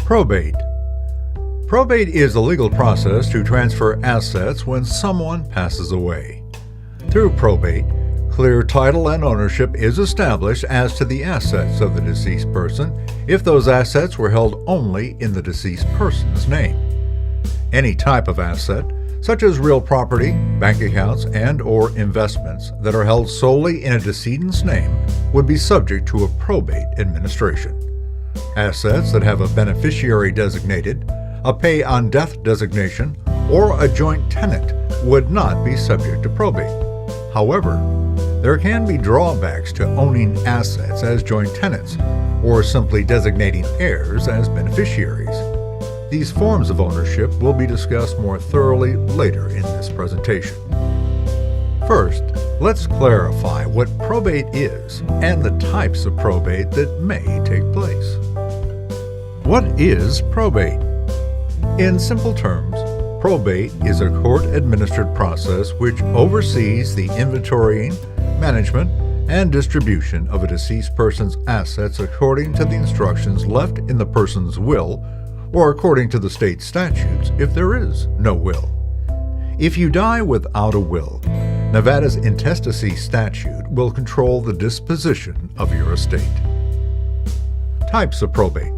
Probate. Probate is a legal process to transfer assets when someone passes away. Through probate, clear title and ownership is established as to the assets of the deceased person if those assets were held only in the deceased person's name. Any type of asset, such as real property, bank accounts, and/or investments that are held solely in a decedent's name would be subject to a probate administration. Assets that have a beneficiary designated, a pay-on-death designation, or a joint tenant would not be subject to probate. However, there can be drawbacks to owning assets as joint tenants, or simply designating heirs as beneficiaries. These forms of ownership will be discussed more thoroughly later in this presentation. First, let's clarify what probate is and the types of probate that may take place. What is probate? In simple terms, probate is a court-administered process which oversees the inventorying, management, and distribution of a deceased person's assets according to the instructions left in the person's will or according to the state statutes if there is no will. If you die without a will, Nevada's intestacy statute will control the disposition of your estate. Types of probate.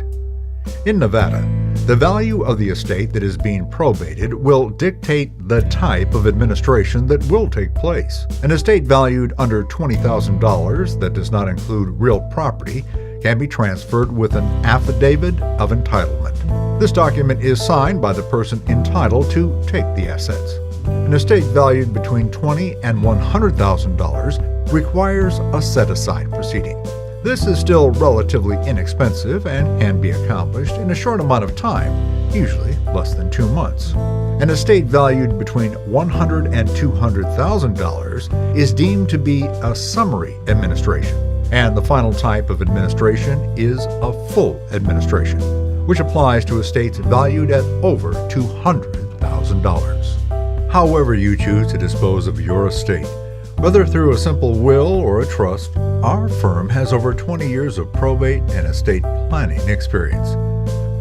In Nevada, the value of the estate that is being probated will dictate the type of administration that will take place. An estate valued under $20,000 that does not include real property can be transferred with an affidavit of entitlement. This document is signed by the person entitled to take the assets. An estate valued between $20,000 and $100,000 requires a set-aside proceeding. This is still relatively inexpensive and can be accomplished in a short amount of time, usually less than 2 months. An estate valued between $100,000 and $200,000 is deemed to be a summary administration, and the final type of administration is a full administration, which applies to estates valued at over $200,000. However you choose to dispose of your estate, whether through a simple will or a trust, our firm has over 20 years of probate and estate planning experience.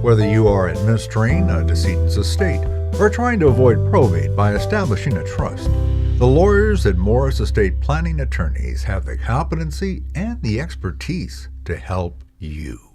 Whether you are administering a decedent's estate or trying to avoid probate by establishing a trust, the lawyers at Morris Estate Planning Attorneys have the competency and the expertise to help you.